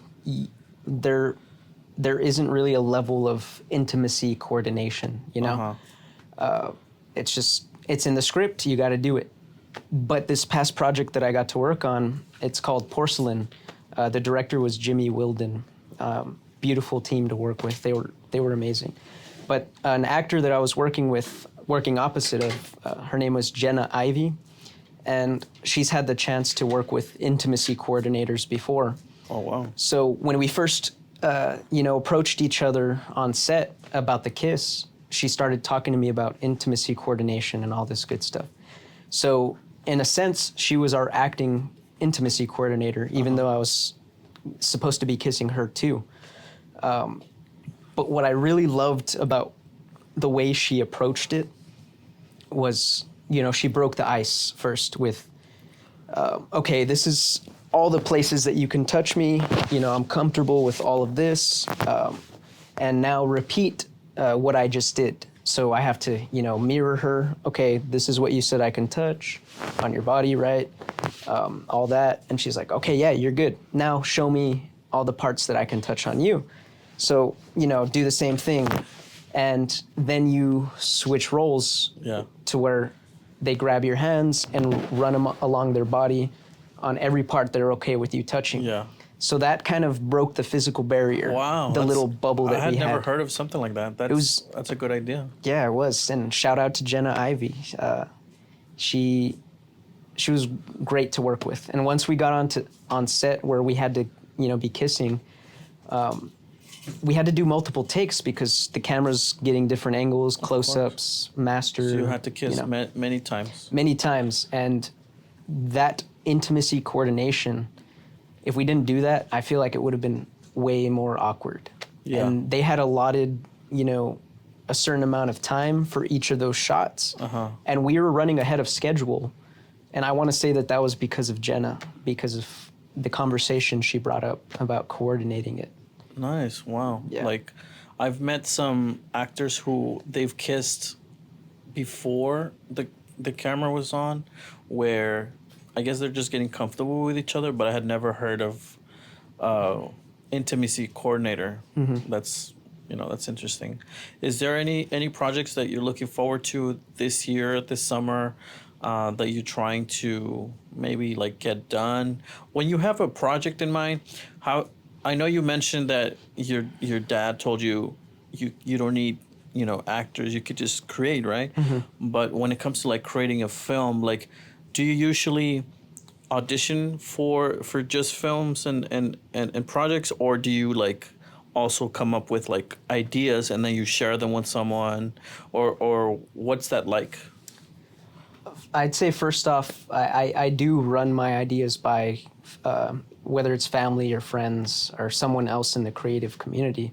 there isn't really a level of intimacy coordination. It's in the script. You got to do it. But this past project that I got to work on, it's called Porcelain. The director was Jimmy Wilden. Beautiful team to work with. They were amazing. But an actor that I was working opposite of, her name was Jenna Ivey, and she's had the chance to work with intimacy coordinators before. Oh wow! So when we first, approached each other on set about the kiss, she started talking to me about intimacy coordination and all this good stuff. So in a sense, she was our acting intimacy coordinator, even though I was supposed to be kissing her too. But what I really loved about the way she approached it was, she broke the ice first with, okay, this is all the places that you can touch me. I'm comfortable with all of this. And now repeat what I just did. So I have to, mirror her. Okay, this is what you said I can touch on your body, right? All that. And she's like, okay, yeah, you're good. Now show me all the parts that I can touch on you. So, do the same thing. And then you switch roles to where they grab your hands and run them along their body on every part they're okay with you touching. Yeah. So that kind of broke the physical barrier. Wow. The little bubble that we had. I had never heard of something like that. That's a good idea. Yeah, it was. And shout out to Jenna Ivy. She was great to work with. And once we got on set where we had to, be kissing, we had to do multiple takes because the camera's getting different angles, close-ups, master. So you had to kiss many times. Many times. And that intimacy coordination, if we didn't do that, I feel like it would have been way more awkward. Yeah. And they had allotted, a certain amount of time for each of those shots. Uh-huh. And we were running ahead of schedule. And I want to say that was because of Jenna, because of the conversation she brought up about coordinating it. Nice. Wow. Yeah. Like, I've met some actors who they've kissed before the camera was on, where I guess they're just getting comfortable with each other, but I had never heard of intimacy coordinator. Mm-hmm. That's interesting. Is there any projects that you're looking forward to this year, this summer, that you're trying to maybe like get done? When you have a project in mind, I know you mentioned that your dad told you don't need actors, you could just create, right? Mm-hmm. But when it comes to like creating a film, like, do you usually audition for just films and projects, or do you like also come up with like ideas and then you share them with someone, or what's that like? I'd say first off, I do run my ideas by whether it's family or friends or someone else in the creative community.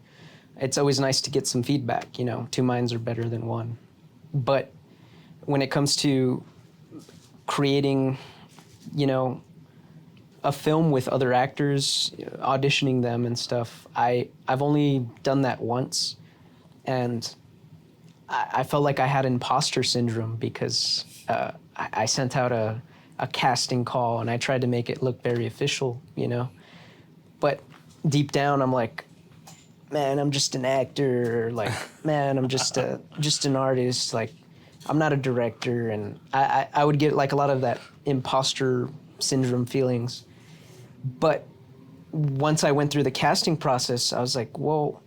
It's always nice to get some feedback, two minds are better than one. But when it comes to creating, a film with other actors, auditioning them and stuff, I've only done that once. And I felt like I had imposter syndrome because I sent out a casting call and I tried to make it look very official, But deep down, I'm like, man, I'm just an actor. Like, man, I'm just an artist. Like, I'm not a director. And I would get like a lot of that imposter syndrome feelings. But once I went through the casting process, I was like, well,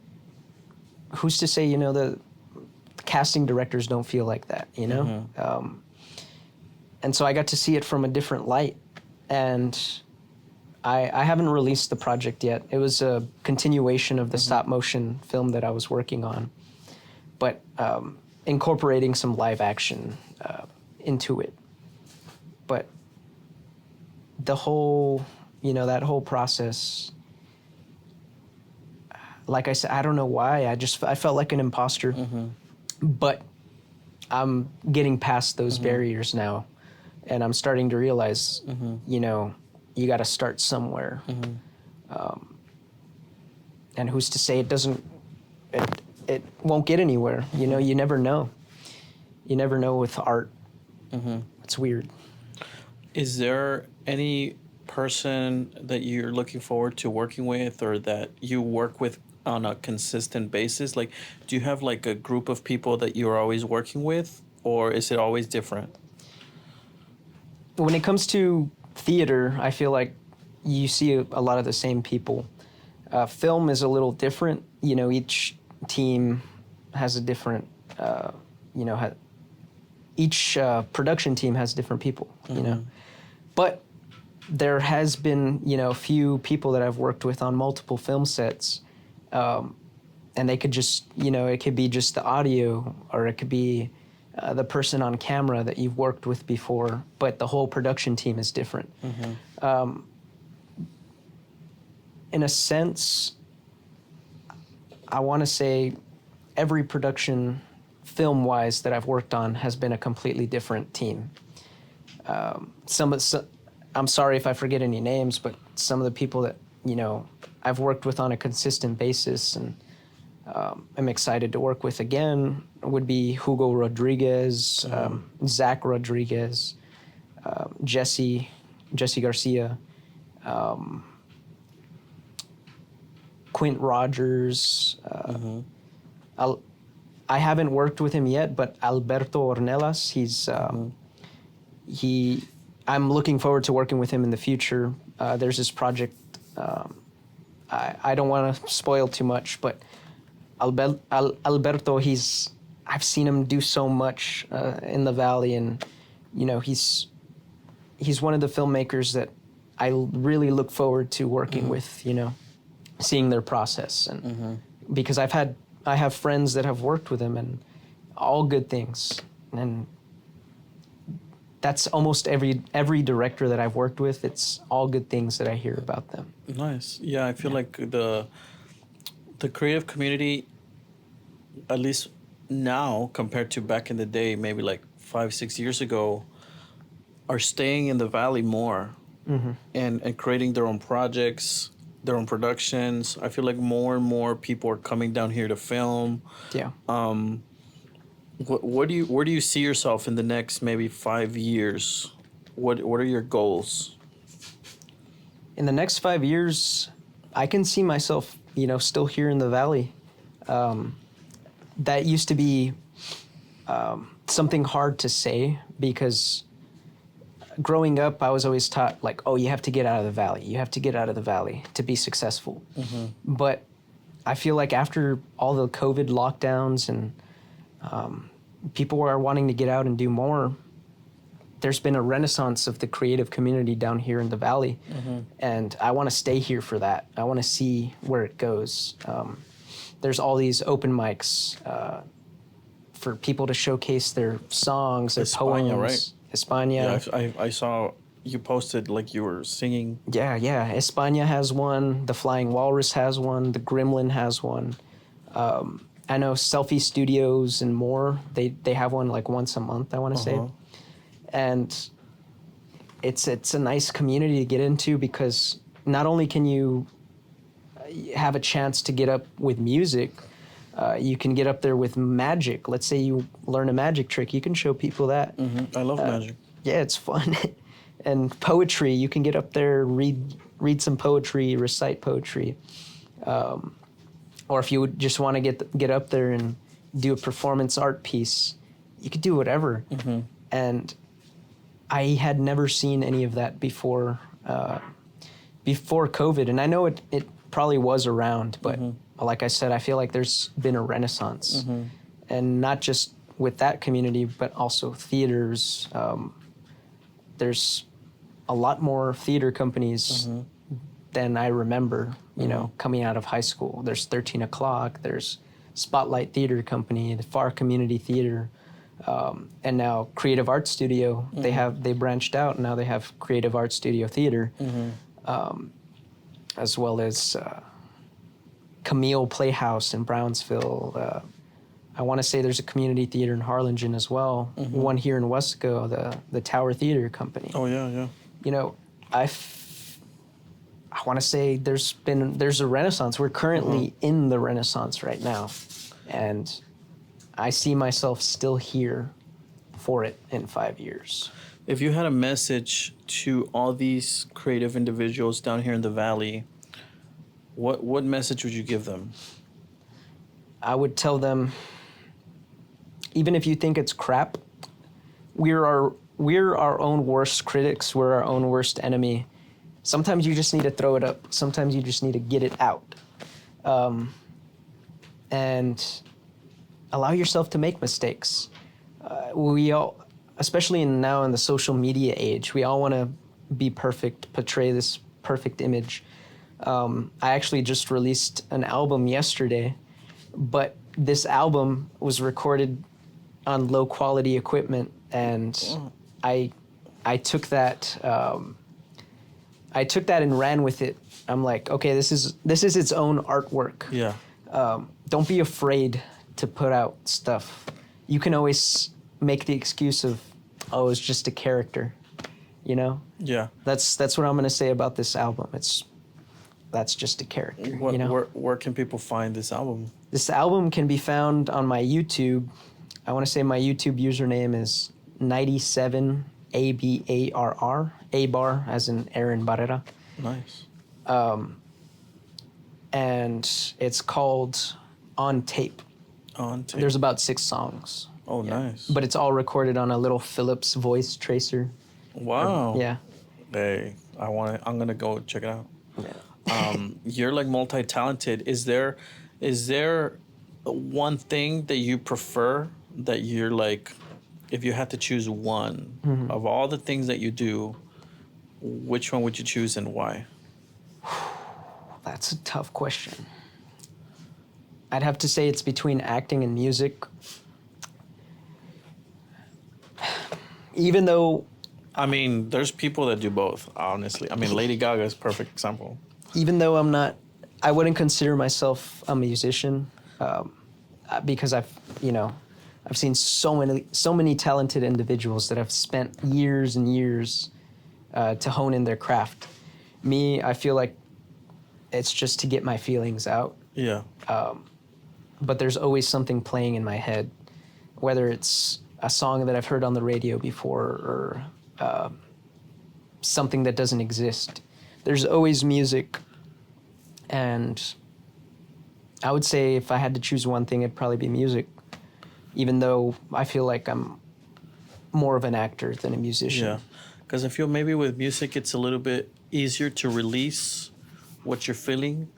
who's to say, the casting directors don't feel like that, Mm-hmm. And so I got to see it from a different light. And I haven't released the project yet. It was a continuation of the stop motion film that I was working on, but incorporating some live action into it. But the whole, that whole process, like I said, I don't know why. I felt like an imposter, but I'm getting past those barriers now, and I'm starting to realize, you got to start somewhere. And who's to say it won't get anywhere? You never know. You never know with art. It's weird. Is there any person that you're looking forward to working with, or that you work with on a consistent basis? Like, do you have like a group of people that you're always working with, or is it always different? When it comes to theater, I feel like you see a lot of the same people. Film is a little different. Each team has a different, each production team has different people, But there has been, a few people that I've worked with on multiple film sets, and they could just, it could be just the audio, or it could be the person on camera that you've worked with before, but the whole production team is different. in a sense, I want to say every production film-wise that I've worked on has been a completely different team. I'm sorry if I forget any names, but some of the people that, I've worked with on a consistent basis and I'm excited to work with again would be Hugo Rodriguez, Zach Rodriguez, Jesse Garcia, Quint Rogers. I haven't worked with him yet, but Alberto Ornelas, I'm looking forward to working with him in the future. There's this project, I don't want to spoil too much, but Alberto, I've seen him do so much in the Valley, and he's one of the filmmakers that I really look forward to working with, seeing their process, and because I have friends that have worked with him, and all good things, and that's almost every director that I've worked with. It's all good things that I hear about them. Nice. Yeah, I feel like the creative community, at least now compared to back in the day, maybe like 5-6 years ago, are staying in the Valley more and creating their own projects, their own productions. I feel like more and more people are coming down here to film. Yeah. Where do you see yourself in the next maybe 5 years? What are your goals? In the next 5 years, I can see myself, still here in the Valley. That used to be something hard to say because growing up, I was always taught like, oh, you have to get out of the Valley. You have to get out of the Valley to be successful. But I feel like after all the COVID lockdowns and people are wanting to get out and do more, there's been a renaissance of the creative community down here in the Valley. And I want to stay here for that. I want to see where it goes. There's all these open mics for people to showcase their songs, their poems. Right? España. Yeah, I saw you posted like you were singing. Yeah. España has one. The Flying Walrus has one. The Gremlin has one. I know Selfie Studios and more. They have one like once a month, I want to say. And it's a nice community to get into because not only can you have a chance to get up with music, you can get up there with magic. Let's say you learn a magic trick, you can show people that. I love magic. Yeah, it's fun. And poetry, you can get up there, read some poetry, recite poetry. Or if you would just want to get up there and do a performance art piece, you could do whatever. And I had never seen any of that before COVID. And I know it probably was around, but like I said, I feel like there's been a renaissance. And not just with that community, but also theaters. There's a lot more theater companies than I remember, coming out of high school. There's 13 O'Clock, there's Spotlight Theater Company, the Far Community Theater, and now Creative Arts Studio. They branched out, and now they have Creative Arts Studio Theater, as well as Camille Playhouse in Brownsville. I want to say there's a community theater in Harlingen as well. One here in Wesco, the Tower Theater Company. Oh yeah. I want to say there's a renaissance. We're currently in the renaissance right now, and I see myself still here for it in 5 years. If you had a message to all these creative individuals down here in the Valley, what message would you give them? I would tell them, even if you think it's crap, we're our own worst critics. We're our own worst enemy. Sometimes you just need to throw it up. Sometimes you just need to get it out. And allow yourself to make mistakes. We all, especially now in the social media age, we all want to be perfect, portray this perfect image. I actually just released an album yesterday, but this album was recorded on low quality equipment, and I took that I took that and ran with it. I'm like, okay, this is its own artwork. Yeah. Don't be afraid to put out stuff. You can always make the excuse of, oh, it's just a character, you know? Yeah. That's what I'm gonna say about this album. That's just a character. What, you know? where can people find this album? This album can be found on my YouTube. I want to say my YouTube username is 97ABARR, A-bar as in Aaron Barrera. Nice. And it's called On Tape. On tape. There's about 6 songs. Oh, nice. But it's all recorded on a little Philips voice tracer. Wow. Yeah. Hey, I'm gonna go check it out. Yeah. You're like multi-talented. Is there one thing that you prefer that you're like, if you had to choose one of all the things that you do, which one would you choose and why? That's a tough question. I'd have to say it's between acting and music. Even though... I mean, there's people that do both, honestly. I mean, Lady Gaga is a perfect example. Even though I wouldn't consider myself a musician, because I've seen so many talented individuals that have spent years and years to hone in their craft. Me, I feel like it's just to get my feelings out. Yeah. But there's always something playing in my head, whether it's a song that I've heard on the radio before or something that doesn't exist. There's always music, and I would say if I had to choose one thing, it'd probably be music, even though I feel like I'm more of an actor than a musician. Yeah, because I feel maybe with music, it's a little bit easier to release what you're feeling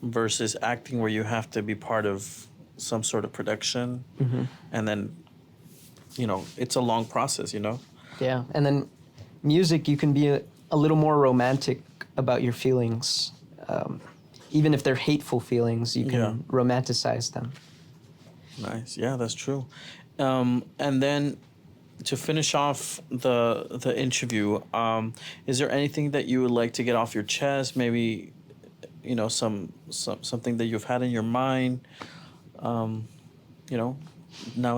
versus acting where you have to be part of some sort of production. And then, it's a long process, Yeah, and then music, you can be a little more romantic about your feelings. Even if they're hateful feelings, you can romanticize them. Nice. Yeah, that's true. And then to finish off the interview, is there anything that you would like to get off your chest? Maybe, something that you've had in your mind. Now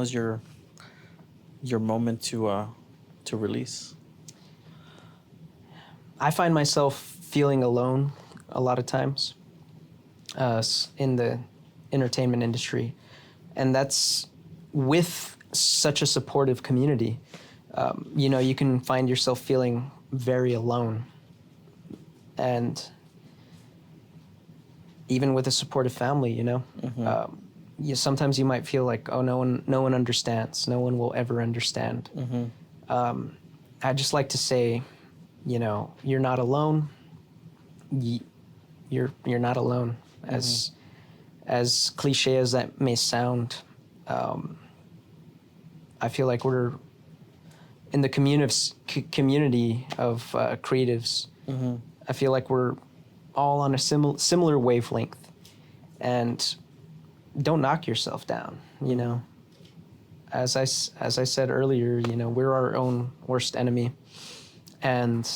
is your moment to release. I find myself feeling alone a lot of times in the entertainment industry, and that's with such a supportive community. You can find yourself feeling very alone, and even with a supportive family, sometimes you might feel like, oh, no one understands, no one will ever understand. I'd just like to say, you're not alone. You're not alone. As cliche as that may sound, I feel like we're in the community of creatives. I feel like we're all on a similar wavelength, and don't knock yourself down. As I said earlier, we're our own worst enemy, and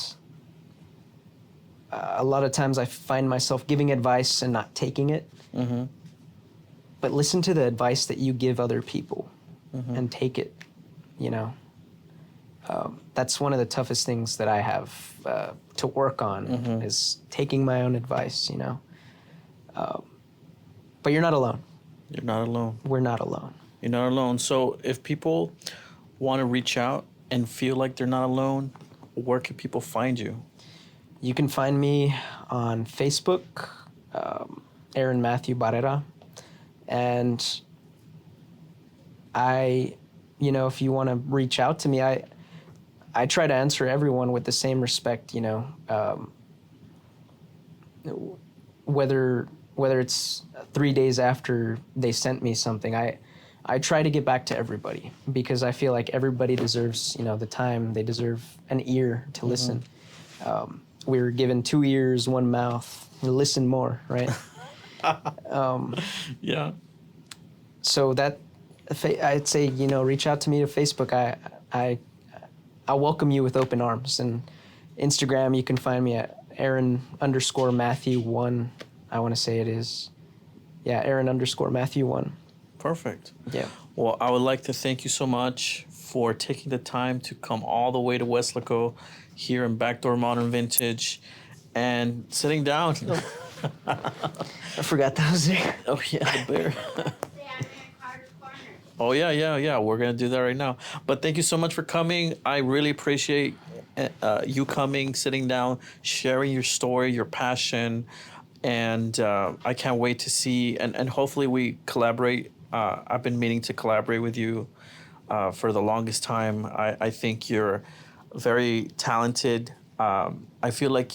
a lot of times I find myself giving advice and not taking it. But listen to the advice that you give other people and take it. That's one of the toughest things that I have to work on is taking my own advice. But you're not alone. You're not alone. We're not alone. You're not alone. So if people want to reach out and feel like they're not alone, where can people find you? You can find me on Facebook, Aaron Matthew Barrera. And if you want to reach out to me, I try to answer everyone with the same respect, whether it's 3 days after they sent me something, I try to get back to everybody because I feel like everybody deserves, the time. They deserve an ear to listen. We're given 2 ears, 1 mouth. Listen more, right? Yeah. So I'd say, reach out to me to Facebook. I'll welcome you with open arms. And Instagram, you can find me at Aaron underscore Matthew 1. I want to say it is. Yeah, Aaron underscore Matthew 1. Perfect. Yeah. Well, I would like to thank you so much for taking the time to come all the way to Weslaco here in Backdoor Modern Vintage and sitting down. I forgot that was there. Oh, yeah, the bear. Say I'm in Cuadros Corner. Oh, yeah. We're going to do that right now. But thank you so much for coming. I really appreciate you coming, sitting down, sharing your story, your passion. And I can't wait to see, and hopefully we collaborate. I've been meaning to collaborate with you for the longest time. I think you're very talented. I feel like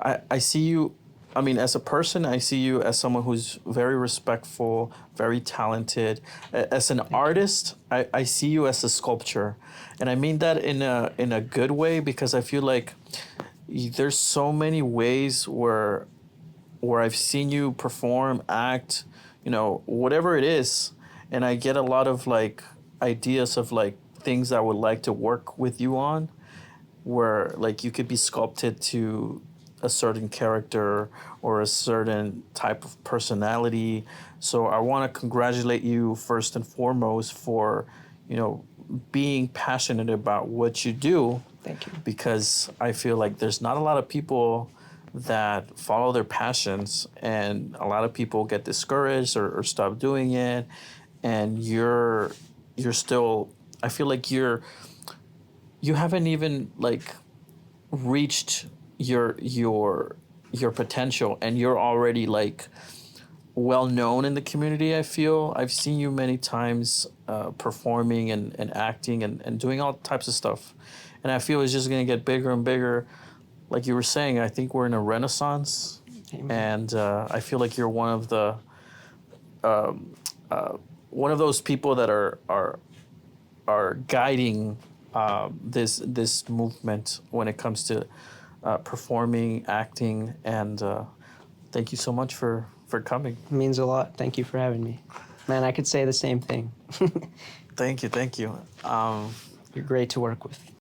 I see you, I mean, as a person, I see you as someone who's very respectful, very talented. As an artist, I see you as a sculpture. And I mean that in a good way, because I feel like there's so many ways where I've seen you perform, act, whatever it is. And I get a lot of like ideas of like things I would like to work with you on, where like you could be sculpted to a certain character or a certain type of personality. So I want to congratulate you first and foremost for, being passionate about what you do. Thank you. Because I feel like there's not a lot of people that follow their passions, and a lot of people get discouraged or stop doing it. And you're still, I feel like you haven't even like reached your potential, and you're already like well known in the community. I feel I've seen you many times performing and acting and doing all types of stuff, and I feel it's just gonna get bigger and bigger. Like you were saying, I think we're in a renaissance. Amen. And I feel like you're one of the one of those people that are guiding this movement when it comes to performing, acting, and thank you so much for coming. It means a lot. Thank you for having me. Man, I could say the same thing. Thank you. You're great to work with.